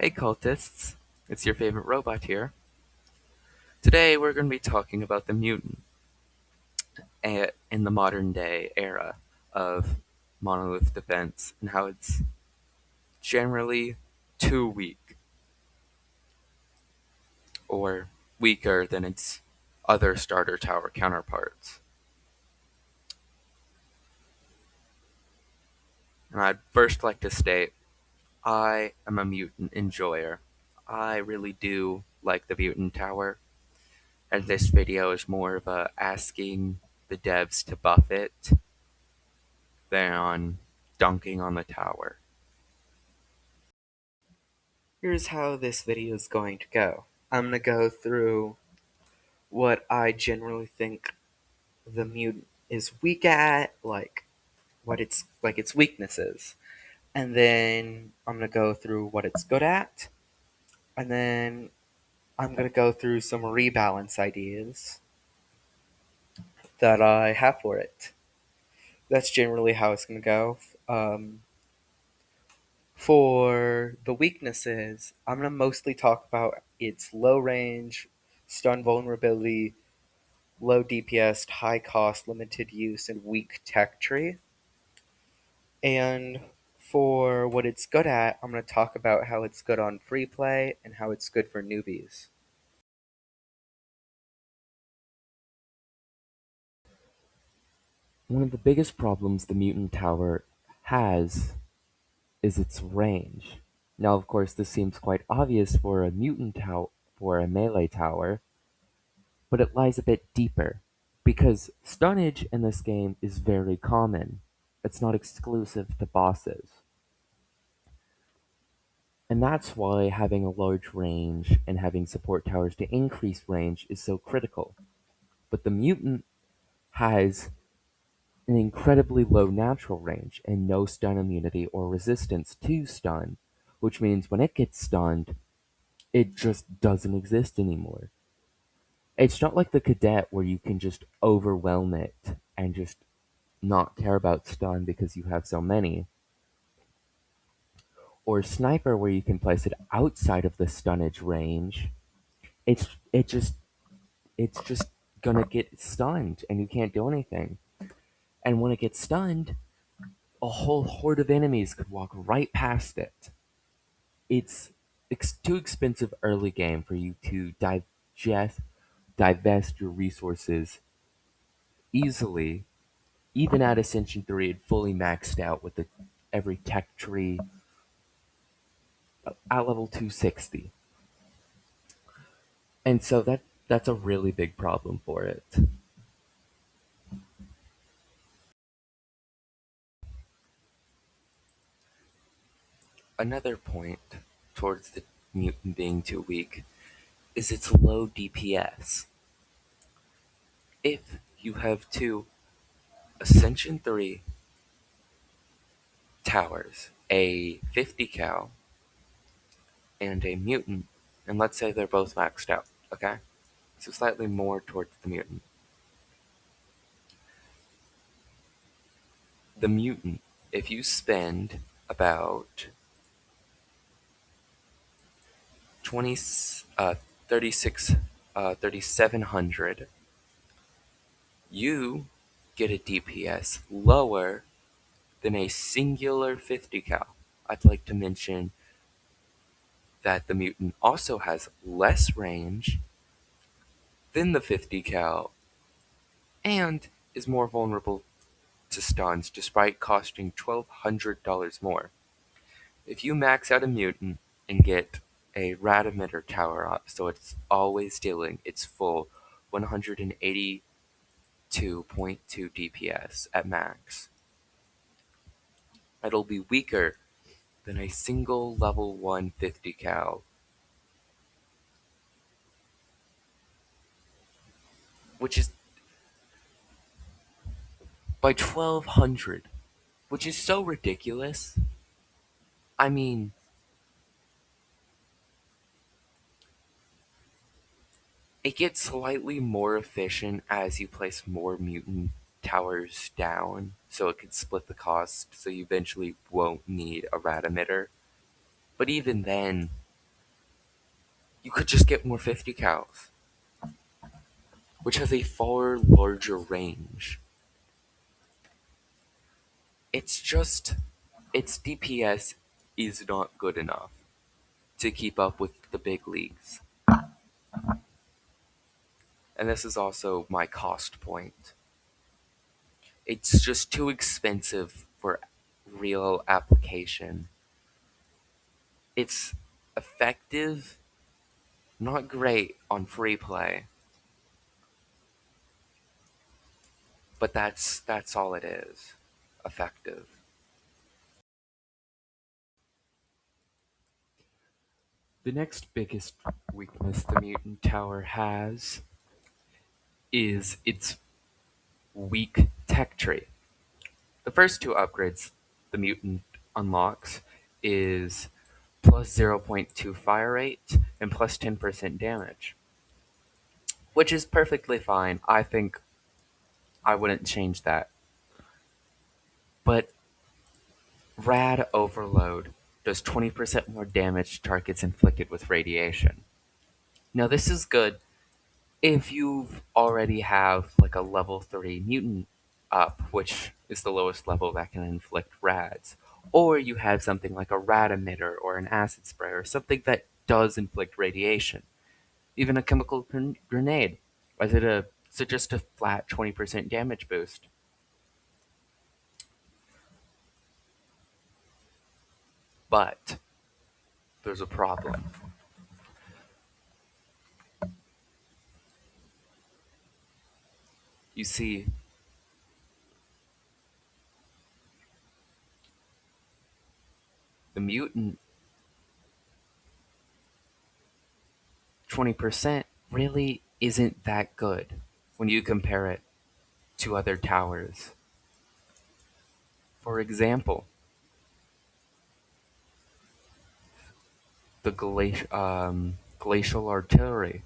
Hey cultists, it's your favorite robot here. Today we're going to be talking about the mutant in the modern day era of monolith defense and how it's generally too weak or weaker than its other starter tower counterparts. And I'd first like to state I am a mutant enjoyer. I really do like the mutant tower, and this video is more of a asking the devs to buff it than on dunking on the tower. Here's how this video is going to go. I'm going to go through what I generally think the mutant is weak at, like what its weaknesses. And then I'm going to go through what it's good at. And then I'm going to go through some rebalance ideas that I have for it. That's generally how it's going to go. For the weaknesses, I'm going to mostly talk about its low range, stun vulnerability, low DPS, high cost, limited use, and weak tech tree. And for what it's good at, I'm going to talk about how it's good on free play and how it's good for newbies. One of the biggest problems the Mutant Tower has is its range. Now, of course, this seems quite obvious for a for a melee tower, but it lies a bit deeper. Because stunnage in this game is very common. It's not exclusive to bosses. And that's why having a large range and having support towers to increase range is so critical. But the mutant has an incredibly low natural range and no stun immunity or resistance to stun, which means when it gets stunned, it just doesn't exist anymore. It's not like the cadet where you can just overwhelm it and just not care about stun because you have so many, or sniper where you can place it outside of the stunnage range. It's it just it's just gonna get stunned and you can't do anything. And when it gets stunned, a whole horde of enemies could walk right past it. It's too expensive early game for you to divest your resources easily, even at Ascension 3 and fully maxed out with every tech tree at level 260. And so that's a really big problem for it. Another point towards the mutant being too weak is its low DPS. If you have two Ascension 3 towers, a 50 cal and a mutant, and let's say they're both maxed out, okay? So slightly more towards the mutant. The mutant, if you spend about 20, 36, 3700, you get a DPS lower than a singular 50 cal. I'd like to mention that the mutant also has less range than the 50 cal and is more vulnerable to stuns despite costing $1,200 more. If you max out a mutant and get a rad emitter tower up so it's always dealing its full 182.2 DPS at max, it'll be weaker than a single level 150 cal, which is by 1200, which is so ridiculous. I mean, it gets slightly more efficient as you place more mutant towers down, so it can split the cost, so you eventually won't need a rad emitter. But even then, You could just get more 50 cals, which has a far larger range. It's just, its DPS is not good enough to keep up with the big leagues. And this is also my cost point. It's just too expensive for real application. It's effective, not great on free play, but that's all it is. Effective. The next biggest weakness the mutant tower has is its weak tech tree. The first two upgrades the mutant unlocks is plus 0.2 fire rate and plus 10% damage, which is perfectly fine. I think I wouldn't change that. But Rad Overload does 20% more damage to targets inflicted with radiation. Now this is good if you already have like a level 3 mutant up, which is the lowest level that can inflict rads, or you have something like a rad emitter or an acid spray or something that does inflict radiation, even a chemical grenade. Is it just a flat 20% damage boost? But there's a problem. You see, the mutant 20% really isn't that good when you compare it to other towers. For example, the glacial artillery,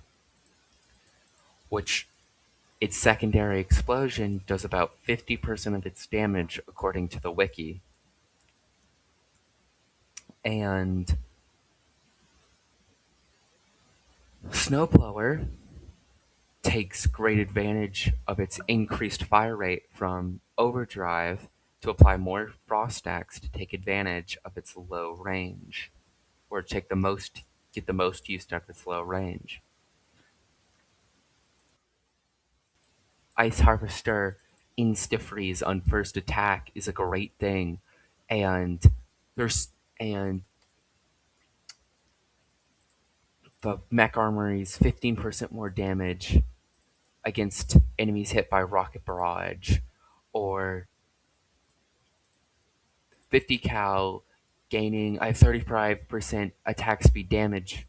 which its secondary explosion does about 50% of its damage according to the wiki. And Snowblower takes great advantage of its increased fire rate from overdrive to apply more frost stacks to take advantage of its low range, or get the most use out of its low range. Ice Harvester insta-freeze on first attack is a great thing, and there's and the mech armory's 15% more damage against enemies hit by rocket barrage, or 50 cal gaining a 35% attack speed damage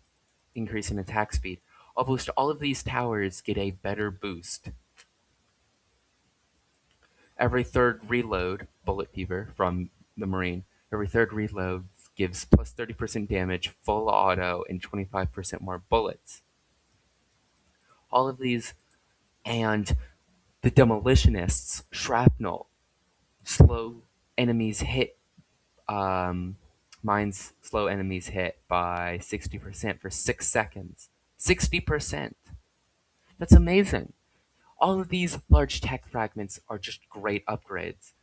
increase in attack speed. Almost all of these towers get a better boost. Every third reload, Bullet Fever from the Marine, every third reload gives plus 30% damage, full auto, and 25% more bullets. All of these, and the Demolitionists, Shrapnel, slow enemies hit, um, mines slow enemies hit by 60% for 6 seconds. 60%! That's amazing! All of these large tech fragments are just great upgrades.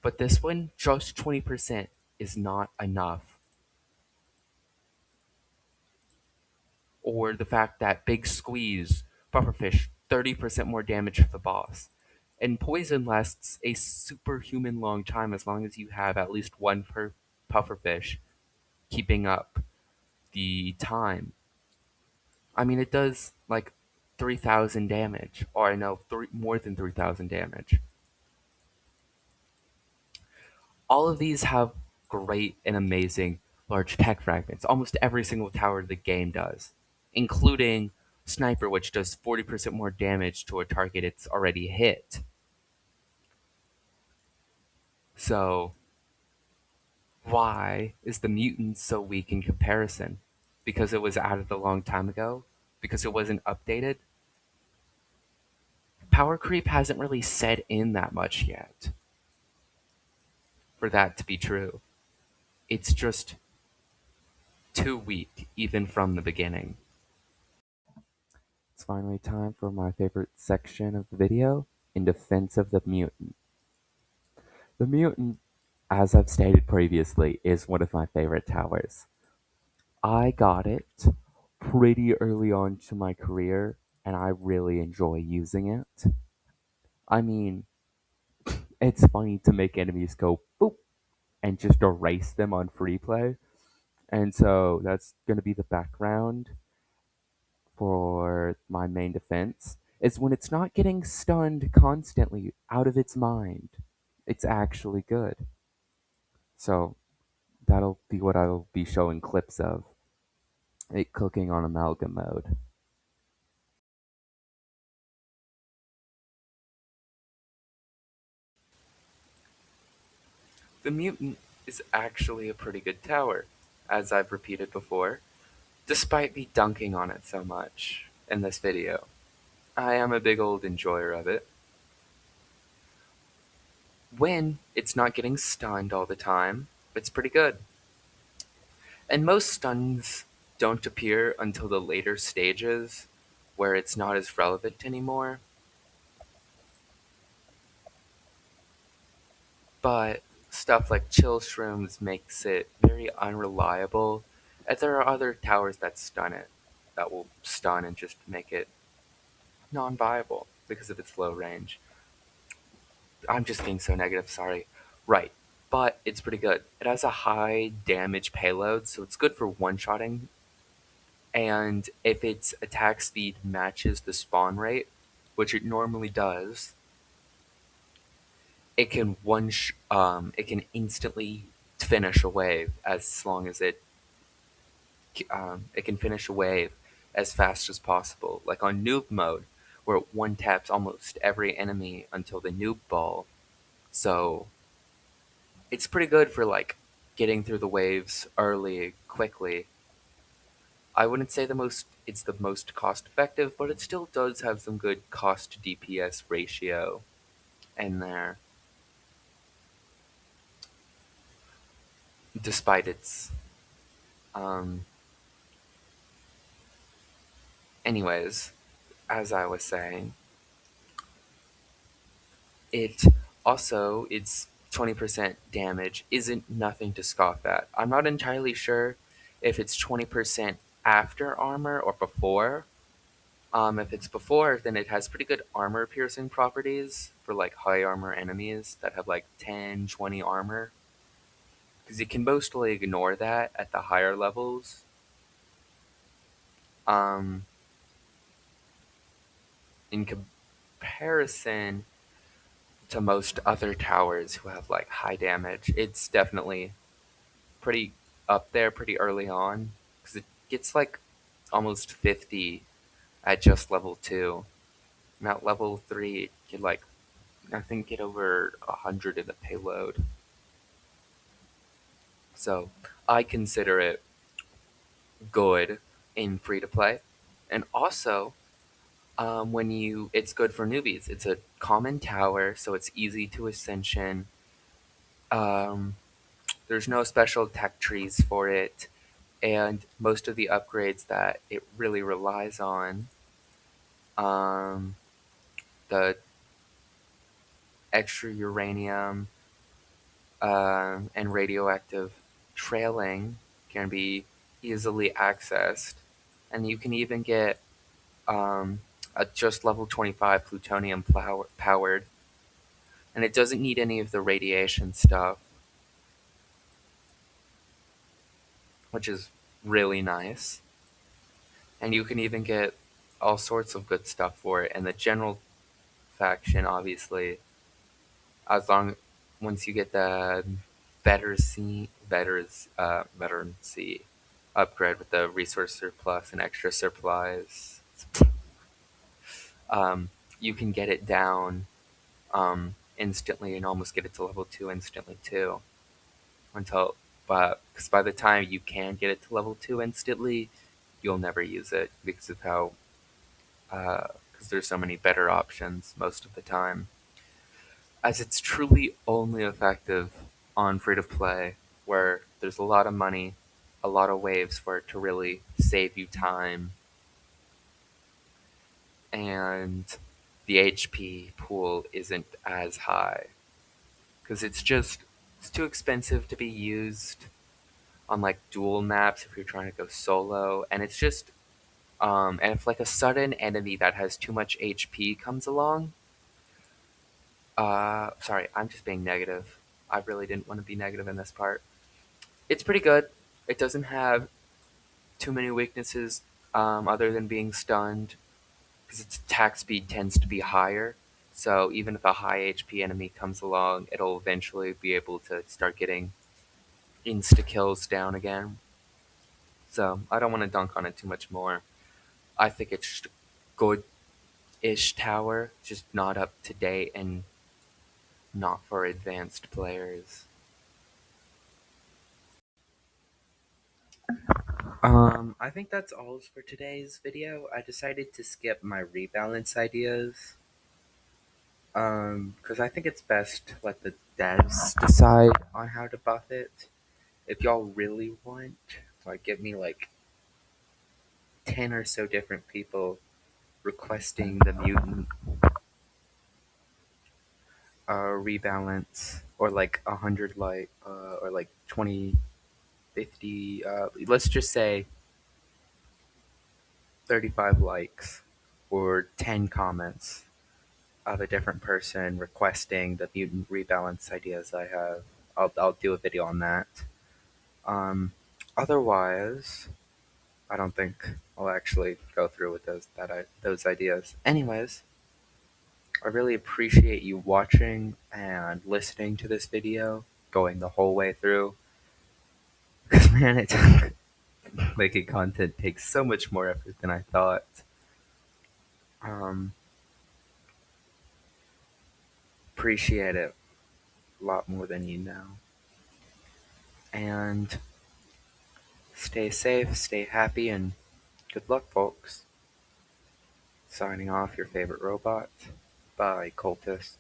But this one, just 20% is not enough. Or the fact that Big Squeeze, Pufferfish, 30% more damage for the boss. And poison lasts a superhuman long as you have at least one per pufferfish keeping up the time. I mean, it does like 3,000 damage, or I know more than 3,000 damage. All of these have great and amazing large tech fragments. Almost every single tower the game does, including Sniper, which does 40% more damage to a target it's already hit. So, why is the mutant so weak in comparison? Because it was added a long time ago? Because it wasn't updated? Power creep hasn't really set in that much yet for that to be true. It's just too weak, even from the beginning. finally time for my favorite section of the video, in defense of the mutant. The mutant, as I've stated previously, is one of my favorite towers. I got it pretty early on to my career, and I really enjoy using it. I mean, it's funny to make enemies go boop and just erase them on free play. And so that's going to be the background for my main defense is when it's not getting stunned constantly out of its mind. It's actually good. So that'll be what I'll be showing clips of. It cooking on amalgam mode. The mutant is actually a pretty good tower, as I've repeated before, despite me dunking on it so much in this video. I am a big old enjoyer of it. When it's not getting stunned all the time, it's pretty good. And most stuns don't appear until the later stages, where it's not as relevant anymore. But stuff like chill shrooms makes it very unreliable, as there are other towers that stun it, that will stun and just make it non-viable because of its low range. I'm just being so negative, sorry. Right, but it's pretty good. It has a high damage payload, so it's good for one-shotting, and if its attack speed matches the spawn rate, which it normally does, it can instantly finish a wave as long as it can finish a wave as fast as possible. Like on noob mode, where it one taps almost every enemy until the noob ball. So it's pretty good for like getting through the waves early, quickly. I wouldn't say it's the most cost effective, but it still does have some good cost to DPS ratio in there, despite its um anyways, as I was saying, it its 20% damage isn't nothing to scoff at. I'm not entirely sure if it's 20% after armor or before. If it's before, then it has pretty good armor piercing properties for like high armor enemies that have like 10, 20 armor. Because you can mostly ignore that at the higher levels. Um, in comparison to most other towers who have like high damage, it's definitely pretty up there pretty early on. Because it gets like almost 50 at just level 2. And at level 3, it can like, I think, get over 100 in the payload. So I consider it good in free to play. And also, it's good for newbies. It's a common tower, so it's easy to ascension. Um, there's no special tech trees for it, and most of the upgrades that it really relies on, um, the extra uranium and radioactive trailing, can be easily accessed, and you can even get a just level 25 plutonium powered, and it doesn't need any of the radiation stuff, which is really nice. And you can even get all sorts of good stuff for it. And the general faction, obviously, as long once you get the veterancy upgrade with the resource surplus and extra supplies, you can get it down instantly and almost get it to level 2 instantly too. But because by the time you can get it to level 2 instantly, you'll never use it because of how because there's so many better options most of the time. As it's truly only effective on free to play, where there's a lot of money, a lot of waves for it to really save you time, and the HP pool isn't as high because it's too expensive to be used on like dual maps if you're trying to go solo, and it's just and if like a sudden enemy that has too much HP comes along, sorry, I'm just being negative. I really didn't want to be negative in this part. It's pretty good. It doesn't have too many weaknesses other than being stunned because its attack speed tends to be higher. So even if a high HP enemy comes along, it'll eventually be able to start getting insta kills down again. So I don't want to dunk on it too much more. I think it's just a good-ish tower, just not up to date and not for advanced players. I think that's all for today's video. I decided to skip my rebalance ideas. Because I think it's best to let the devs decide on how to buff it. If y'all really want, like, give me like 10 or so different people requesting the mutant rebalance, or like 100 like, or like 20, 50, let's just say 35 likes or 10 comments of a different person requesting the mutant rebalance ideas I have. I'll do a video on that. Um, Otherwise, I don't think I'll actually go through with those ideas. Anyways, I really appreciate you watching and listening to this video, going the whole way through. Because man, making content takes so much more effort than I thought. Um, appreciate it a lot more than you know. And stay safe, stay happy, and good luck, folks. Signing off, your favorite robot. Bye, cultists.